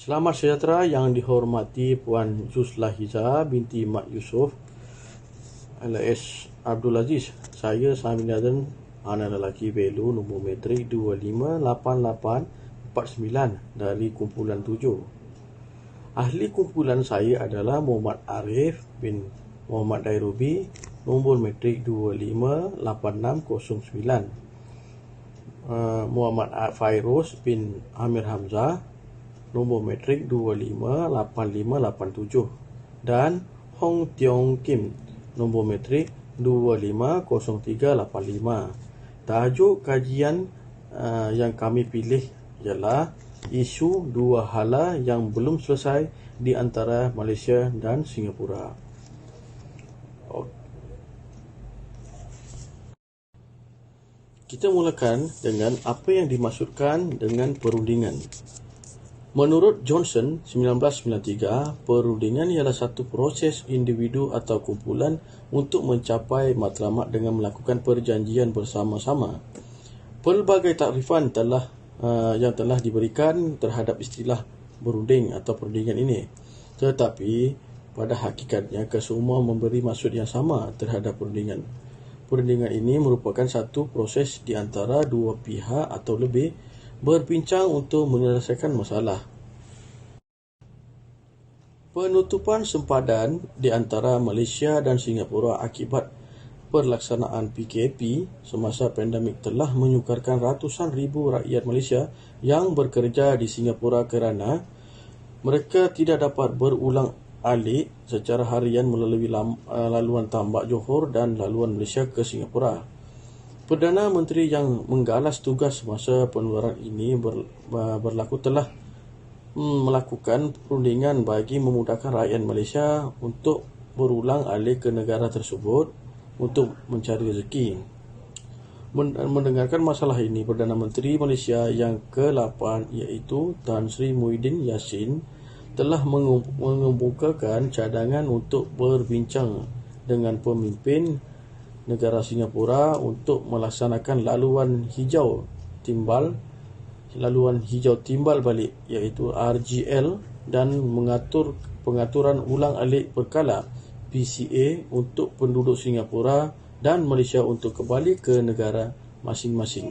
Selamat sejahtera yang dihormati Puan Zulahiza binti Mat Yusof alias Abdul Aziz. Saya Sami Naden, anak lelaki Belu, nombor matrik 258849 dari kumpulan 7. Ahli kumpulan saya adalah Muhammad Arif bin Muhammad Dairubi, nombor matrik 258609. Muhammad Fairuz bin Amir Hamzah, nombor matrik 258587, dan Hong Tiong Kim, nombor matrik 250385. Tajuk kajian yang kami pilih ialah isu dua hala yang belum selesai di antara Malaysia dan Singapura. Kita mulakan dengan apa yang dimaksudkan dengan perundingan. Menurut Johnson 1993, perundingan ialah satu proses individu atau kumpulan untuk mencapai matlamat dengan melakukan perjanjian bersama-sama. Pelbagai takrifan yang telah diberikan terhadap istilah berunding atau perundingan ini. Tetapi pada hakikatnya kesemua memberi maksud yang sama terhadap perundingan. Perundingan ini merupakan satu proses di antara dua pihak atau lebih berbincang untuk menyelesaikan masalah. Penutupan sempadan di antara Malaysia dan Singapura akibat pelaksanaan PKP semasa pandemik telah menyukarkan ratusan ribu rakyat Malaysia yang bekerja di Singapura kerana mereka tidak dapat berulang alik secara harian melalui laluan tambak Johor dan laluan Malaysia ke Singapura. Perdana Menteri yang menggalas tugas semasa penularan ini berlaku telah melakukan perundingan bagi memudahkan rakyat Malaysia untuk berulang alik ke negara tersebut untuk mencari rezeki. Mendengarkan masalah ini, Perdana Menteri Malaysia yang ke-8 iaitu Tan Sri Muhyiddin Yassin telah mengemukakan cadangan untuk berbincang dengan pemimpin negara Singapura untuk melaksanakan laluan hijau timbal balik iaitu RGL dan mengatur pengaturan ulang alik berkala PCA untuk penduduk Singapura dan Malaysia untuk kembali ke negara masing-masing.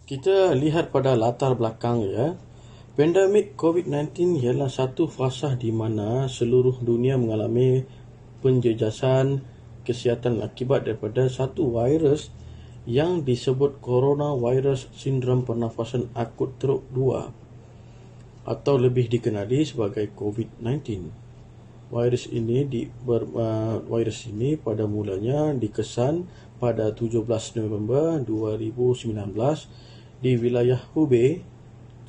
Kita lihat pada latar belakang ya. Pandemik COVID-19 ialah satu fasa di mana seluruh dunia mengalami penjejasan kesihatan akibat daripada satu virus yang disebut Coronavirus Sindrom Pernafasan Akut Teruk 2 atau lebih dikenali sebagai COVID-19. Virus ini pada mulanya dikesan pada 17 November 2019 di wilayah Hubei,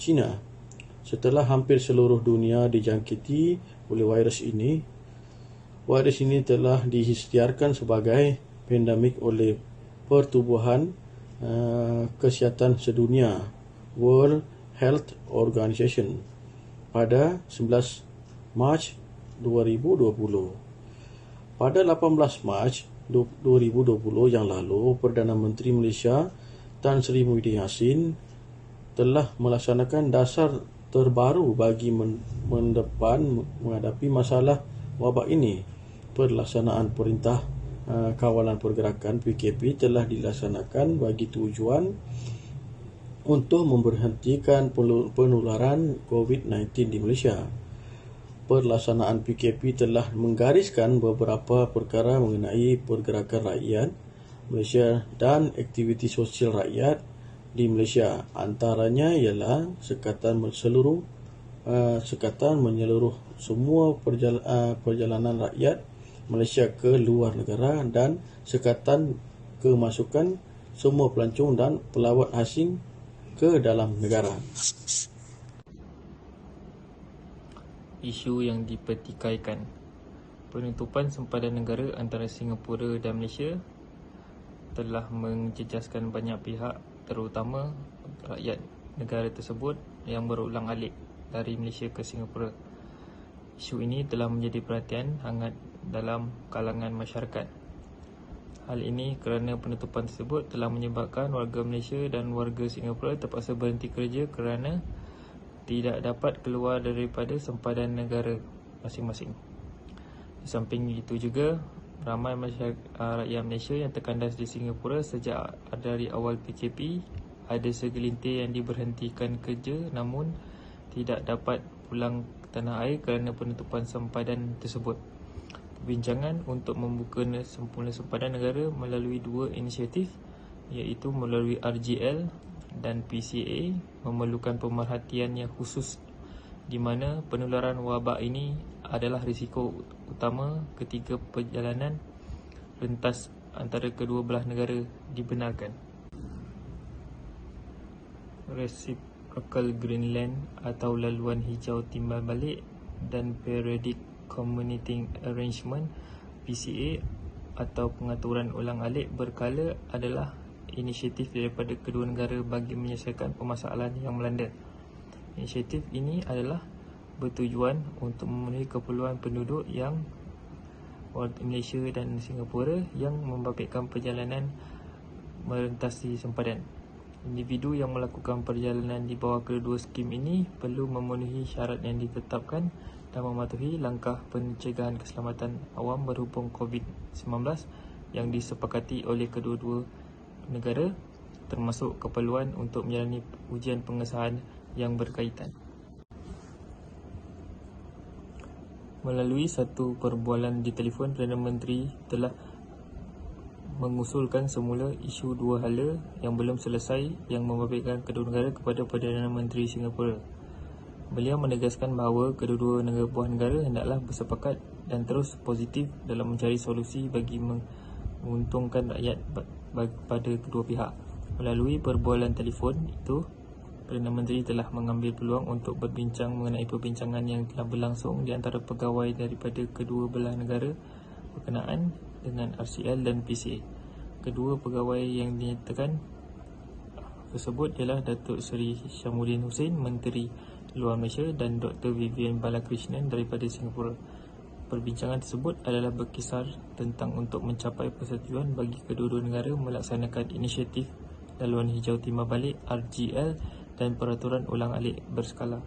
China. Setelah hampir seluruh dunia dijangkiti oleh virus ini telah diisytiharkan sebagai pandemik oleh Pertubuhan Kesihatan Sedunia World Health Organization pada 11 Mac 2020. Pada 18 Mac 2020 yang lalu, Perdana Menteri Malaysia Tan Sri Muhyiddin Yassin telah melaksanakan dasar terbaru bagi menghadapi masalah wabak ini. Pelaksanaan Perintah Kawalan Pergerakan PKP telah dilaksanakan bagi tujuan untuk memberhentikan penularan COVID-19 di Malaysia. Pelaksanaan PKP telah menggariskan beberapa perkara mengenai pergerakan rakyat Malaysia dan aktiviti sosial rakyat di Malaysia. Antaranya ialah sekatan menyeluruh semua perjalanan rakyat Malaysia ke luar negara dan sekatan kemasukan semua pelancong dan pelawat asing ke dalam negara. Isu yang dipertikaikan. Penutupan sempadan negara antara Singapura dan Malaysia telah menjejaskan banyak pihak, terutama rakyat negara tersebut yang berulang alik dari Malaysia ke Singapura. Isu ini telah menjadi perhatian hangat dalam kalangan masyarakat. Hal ini kerana penutupan tersebut telah menyebabkan warga Malaysia dan warga Singapura terpaksa berhenti kerja kerana tidak dapat keluar daripada sempadan negara masing-masing. Di samping itu juga, ramai rakyat Malaysia yang terkandas di Singapura sejak dari awal PKP. Ada segelintir yang diberhentikan kerja namun tidak dapat pulang ke tanah air kerana penutupan sempadan tersebut. Perbincangan untuk membuka semula sempadan negara melalui dua inisiatif, iaitu melalui RGL dan PCA, memerlukan pemerhatian yang khusus di mana penularan wabak ini adalah risiko utama ketika perjalanan rentas antara kedua belah negara dibenarkan. Reciprocal Greenland atau laluan hijau timbal balik dan Periodic Commuting Arrangement PCA atau pengaturan ulang alik berkala adalah inisiatif daripada kedua negara bagi menyelesaikan permasalahan yang melanda. Inisiatif ini adalah bertujuan untuk memenuhi keperluan penduduk yang Malaysia dan Singapura yang membabitkan perjalanan merentasi sempadan. Individu yang melakukan perjalanan di bawah kedua skim ini perlu memenuhi syarat yang ditetapkan dan mematuhi langkah pencegahan keselamatan awam berhubung COVID-19 yang disepakati oleh kedua-dua negara, termasuk keperluan untuk menjalani ujian pengesahan yang berkaitan. Melalui satu perbualan di telefon, Perdana Menteri telah mengusulkan semula isu dua hala yang belum selesai yang membabitkan kedua negara kepada Perdana Menteri Singapura. Beliau menegaskan bahawa kedua-dua buah negara hendaklah bersepakat dan terus positif dalam mencari solusi bagi menguntungkan rakyat pada kedua pihak. Melalui perbualan telefon itu, Perdana Menteri telah mengambil peluang untuk berbincang mengenai perbincangan yang telah berlangsung di antara pegawai daripada kedua belah negara berkenaan dengan RCL dan PCA. Kedua pegawai yang dinyatakan tersebut ialah Datuk Seri Syamuddin Hussein, Menteri Luar Malaysia, dan Dr. Vivian Balakrishnan daripada Singapura. Perbincangan tersebut adalah berkisar tentang untuk mencapai persetujuan bagi kedua-dua negara melaksanakan inisiatif laluan hijau timbal balik RGL dan peraturan ulang alik berkala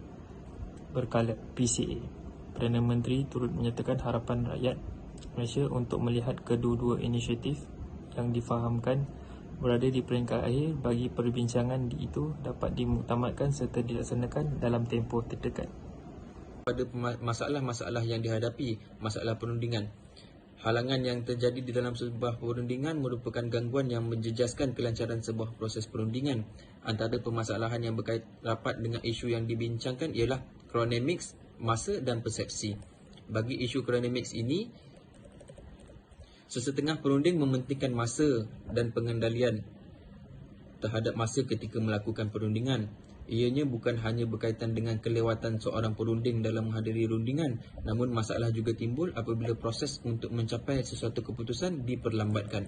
PCA. Perdana Menteri turut menyatakan harapan rakyat Malaysia untuk melihat kedua-dua inisiatif yang difahamkan berada di peringkat akhir bagi perbincangan itu dapat dimuktamadkan serta dilaksanakan dalam tempoh terdekat. Pada masalah-masalah yang dihadapi, masalah perundingan. Halangan yang terjadi di dalam sebuah perundingan merupakan gangguan yang menjejaskan kelancaran sebuah proses perundingan. Antara permasalahan yang berkait rapat dengan isu yang dibincangkan ialah chronemics, masa dan persepsi. Bagi isu chronemics ini, sesetengah perunding mementingkan masa dan pengendalian terhadap masa ketika melakukan perundingan. Ianya bukan hanya berkaitan dengan kelewatan seorang perunding dalam menghadiri rundingan, namun masalah juga timbul apabila proses untuk mencapai sesuatu keputusan diperlambatkan.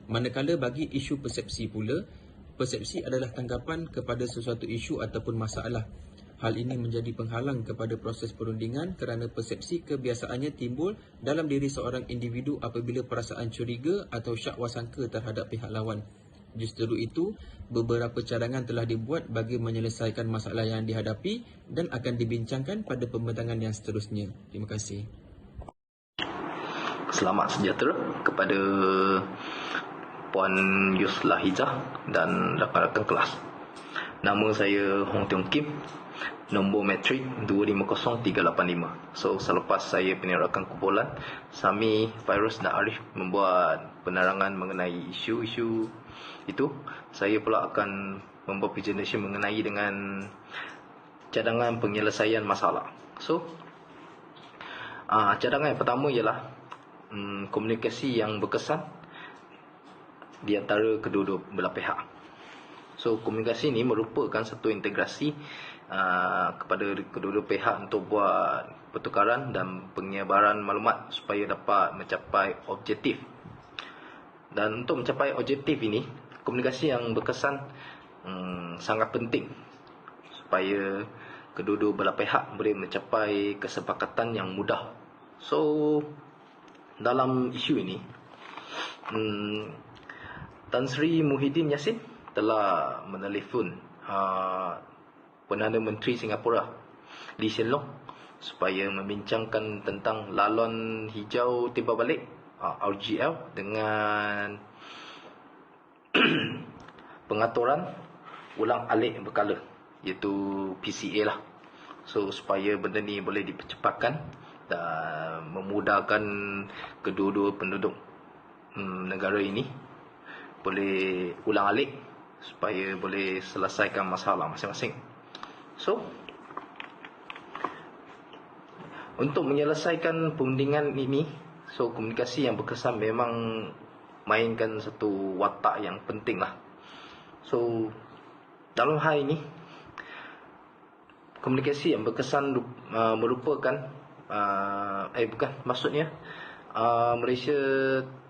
Manakala bagi isu persepsi pula, persepsi adalah tanggapan kepada sesuatu isu ataupun masalah. Hal ini menjadi penghalang kepada proses perundingan kerana persepsi kebiasaannya timbul dalam diri seorang individu apabila perasaan curiga atau syak wasangka terhadap pihak lawan. Justru itu, beberapa cadangan telah dibuat bagi menyelesaikan masalah yang dihadapi dan akan dibincangkan pada pembentangan yang seterusnya. Terima kasih. Selamat sejahtera kepada Puan Yuslah Hijah dan rakan-rakan kelas. Nama saya Hong Tiong Kim, nombor metrik 250385. So, selepas saya penyerakan kumpulan, Sami, Fairuz dan Arif membuat penerangan mengenai isu-isu itu, saya pula akan membuat presentation mengenai dengan cadangan penyelesaian masalah. So, cadangan yang pertama ialah komunikasi yang berkesan di antara kedua-dua belah pihak. So, komunikasi ini merupakan satu integrasi kepada kedua-dua pihak untuk buat pertukaran dan penyebaran maklumat supaya dapat mencapai objektif. Dan untuk mencapai objektif ini, komunikasi yang berkesan sangat penting supaya kedua-dua belah pihak boleh mencapai kesepakatan yang mudah. So, dalam isu ini, Tan Sri Muhyiddin Yassin telah menelefon Perdana Menteri Singapura Lee Hsien Loong supaya membincangkan tentang laluan hijau timbal balik RGL dengan pengaturan ulang alik berkala, iaitu PCA lah. So supaya benda ni boleh dipercepatkan dan memudahkan kedua-dua penduduk negara ini boleh ulang alik supaya boleh selesaikan masalah masing-masing. So untuk menyelesaikan perundingan ini, so komunikasi yang berkesan memang mainkan satu watak yang penting lah. So dalam hal ini, komunikasi yang berkesan merupakan maksudnya Malaysia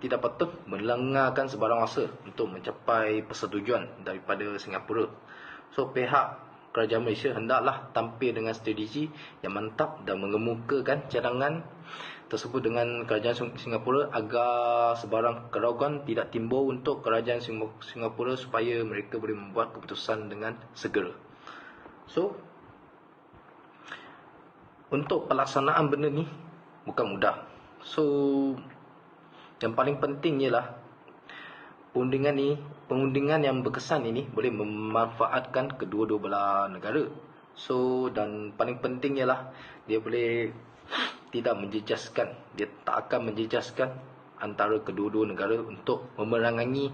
tidak patut melengahkan sebarang masa untuk mencapai persetujuan daripada Singapura. So pihak kerajaan Malaysia hendaklah tampil dengan strategi yang mantap dan mengemukakan cadangan tersebut dengan kerajaan Singapura agar sebarang keraguan tidak timbul untuk kerajaan Singapura supaya mereka boleh membuat keputusan dengan segera. So untuk pelaksanaan benda ni bukan mudah. So yang paling penting ialah perundingan yang berkesan ini boleh memanfaatkan kedua-dua belah negara. So dan paling penting ialah dia boleh tidak menjejaskan, dia tak akan menjejaskan antara kedua-dua negara untuk memerangi